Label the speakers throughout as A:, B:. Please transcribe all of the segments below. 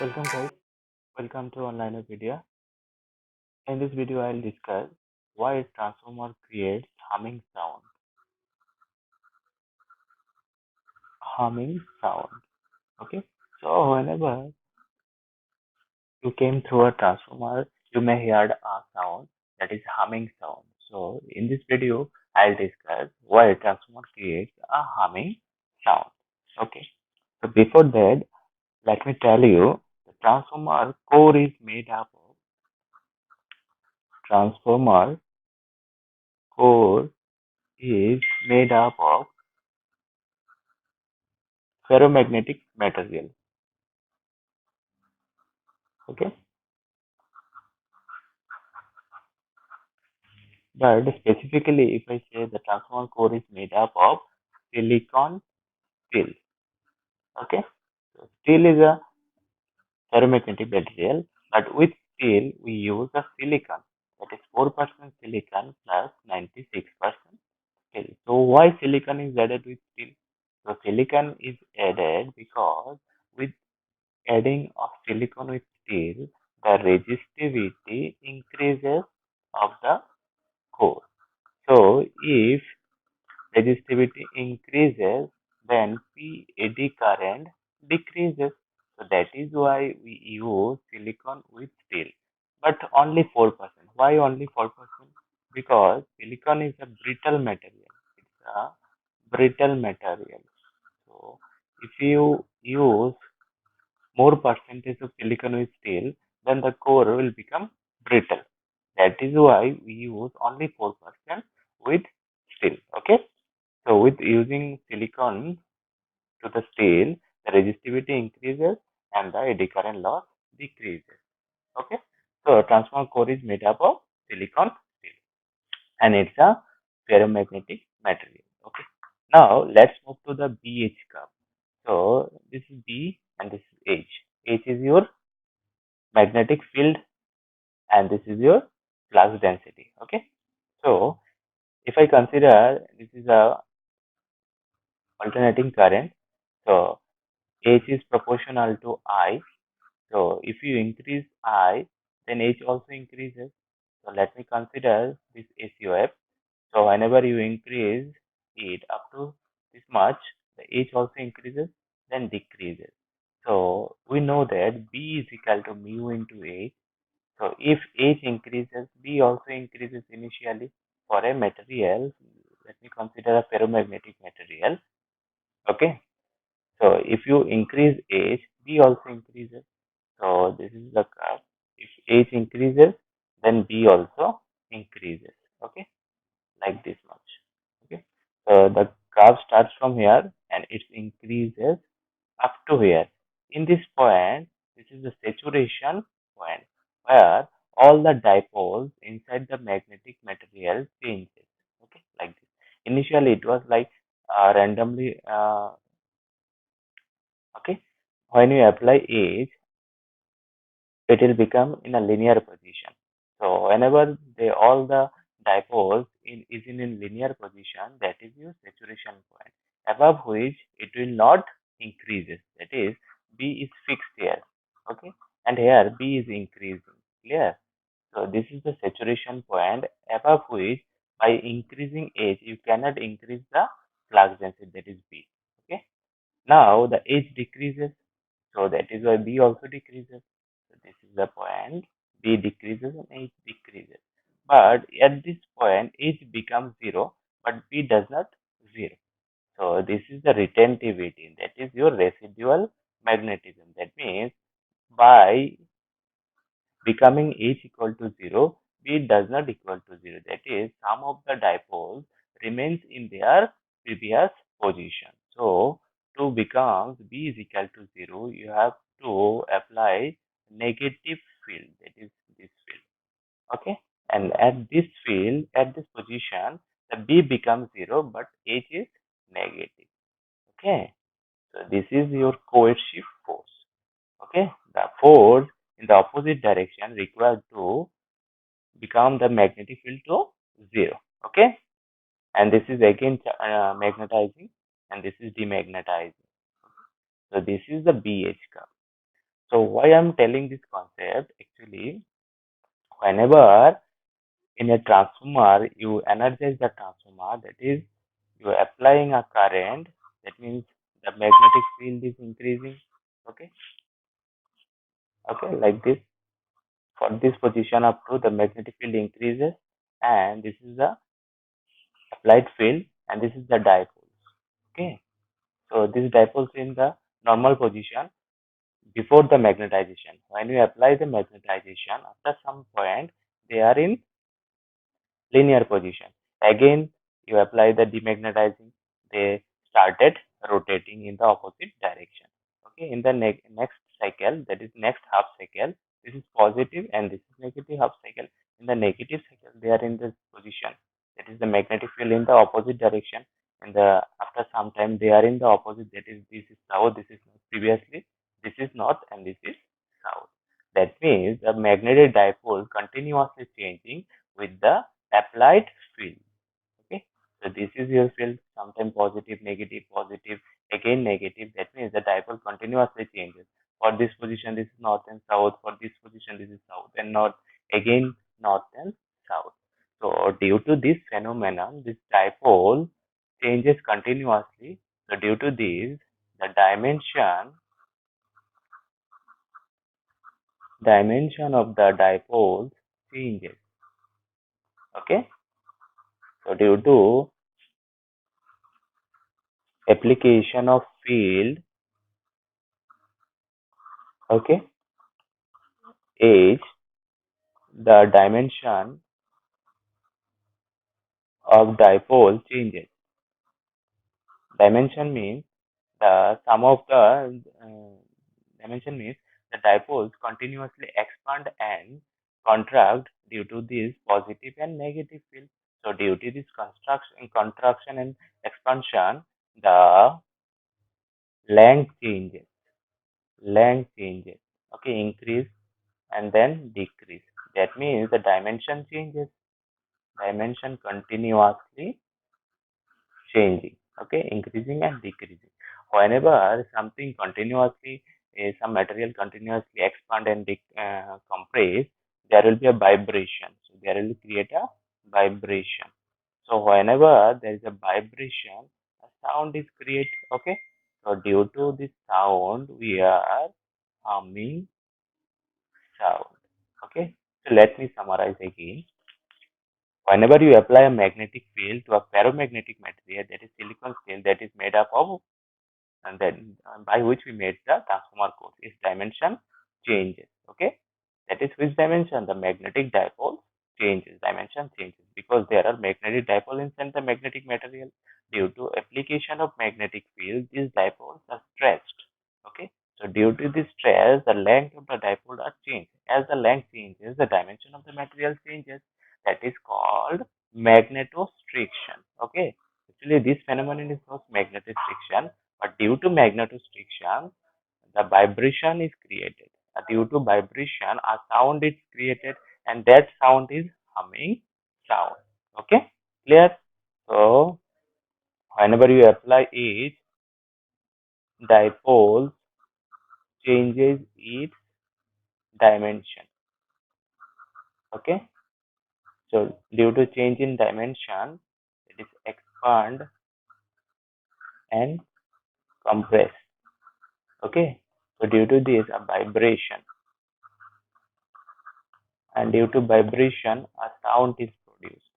A: Welcome guys, welcome to Online Video. In this video I'll discuss why a transformer creates humming sound. Humming sound. Okay. So whenever you came through a transformer, you may hear a sound that is humming sound. So in this video I'll discuss why a transformer creates a humming sound. Okay. So before that, let me tell you the transformer core is made up of transformer core is made up of ferromagnetic material. Okay, but specifically, if I say the transformer core is made up of silicon steel. Okay, so steel is a ferromagnetic material, but with steel we use a silicon, that is 4% silicon plus 96% steel. So why silicon is added with steel? So silicon is added because with adding of silicon with steel, the resistivity increases of the core. So if resistivity increases, then P eddy current decreases. So that is why we use silicon with steel, but only 4%. Why only 4%? Because silicon is a brittle material. It's a brittle material. So if you use more percentage of silicon with steel, then the core will become brittle. That is why we use only 4% with steel. Okay. So with using silicon to the steel, the resistivity increases and the eddy current loss decreases. Okay. So transformer core is made up of silicon steel and it's a ferromagnetic material. Okay. Now let's move to the BH curve. So this is B and this is H. H is your magnetic field and this is your flux density. Okay. So if I consider this is a alternating current, so H is proportional to I. So if you increase I, then H also increases. So let me consider this ACOF. So whenever you increase it up to this much, the H also increases, then decreases. So we know that B is equal to mu into H. So if H increases, B also increases initially for a material. Let me consider a ferromagnetic material. Okay. So if you increase H, B also increases. So this is the curve. If H increases, then B also increases. Okay, like this much. Okay. So the curve starts from here and it increases up to here. In this point, this is the saturation point where all the dipoles inside the magnetic material changes. Okay, like this. Initially, it was like randomly. Okay, when you apply H, it will become in a linear position. So whenever they all the dipoles is in linear position, that is your saturation point, above which it will not increases. That is B is fixed here. Okay, and here B is increasing. Clear? So this is the saturation point above which by increasing H you cannot increase the flux density, that is B. Okay. Now the H decreases, so that is why B also decreases. So this is the point. B decreases and H decreases. But at this point, H becomes zero, but B does not zero. So this is the retentivity. That is your residual magnetism. That means by becoming H equal to zero, B does not equal to zero. That is, some of the dipoles remains in their previous position. So to become B is equal to zero, you have to apply negative field. That is this field. Okay, and at this field, at this position, the B becomes zero, but H is negative. Okay, so this is your coercive force. Okay, the force in the opposite direction required to become the magnetic field to zero. Okay, and this is again magnetizing and this is demagnetizing. So this is the BH curve. So why I'm telling this concept? Actually, whenever in a transformer you energize the transformer, that is, you are applying a current, that means the magnetic field is increasing. Okay, okay, like this. For this position up to, the magnetic field increases, and this is the applied field, and this is the dipole. Okay, so this dipole is in the normal position before the magnetization. When you apply the magnetization, after some point they are in linear position. Again, you apply the demagnetizing, they started rotating in the opposite direction. Okay, in the next cycle, that is next half cycle, this is positive and this is negative half cycle. In the negative cycle, they are in this position. That is the magnetic field in the opposite direction. And the after some time, they are in the opposite. That is, this is south, this is north. Previously, this is north and this is south. That means the magnetic dipole continuously changing with the applied field. Okay, so this is your field, sometimes positive, negative, positive, again negative. That means the dipole continuously changes. For this position, this is north and south. For this position, this is south and north. Again, north and south. So due to this phenomenon, this dipole changes continuously. So due to this, the dimension of the dipole changes. Okay, so due to application of field, okay, age, the dimension of dipole changes. Dimension means the sum of the dimension means the dipoles continuously expand and contract due to this positive and negative field. So due to this contraction and expansion, the length changes. Length changes. Okay, increase and then decrease. That means the dimension changes. Dimension continuously changing, okay, increasing and decreasing. Whenever something continuously, some material continuously expand and compress, there will be a vibration. So there will create a vibration. So whenever there is a vibration, a sound is created. Okay, so due to this sound, we are humming sound. Okay, so let me summarize again. Whenever you apply a magnetic field to a ferromagnetic material, that is silicon steel, that is made up of, and then by which we made the transformer core, its dimension changes. Okay, that is which dimension? The magnetic dipole changes. Dimension changes because there are magnetic dipole inside the magnetic material. Due to application of magnetic field, these dipoles are stretched. Okay, so due to this stress, the length of the dipole are changed. As the length changes, the dimension of the material changes. That is called magnetostriction. Okay, actually this phenomenon is not magnetostriction, but due to magnetostriction, the vibration is created. Due to vibration, a sound is created, and that sound is humming sound. Okay, clear? So whenever you apply it, dipole changes its dimension. Okay, so due to change in dimension, it is expand and compress. Okay, so due to this, a vibration, and due to vibration, a sound is produced.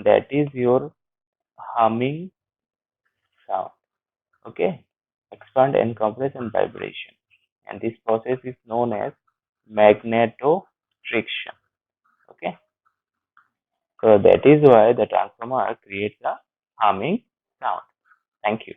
A: That is your humming sound. Okay, expand and compress and vibration, and this process is known as magnetostriction. Okay, so that is why the transformer creates a humming sound. Thank you.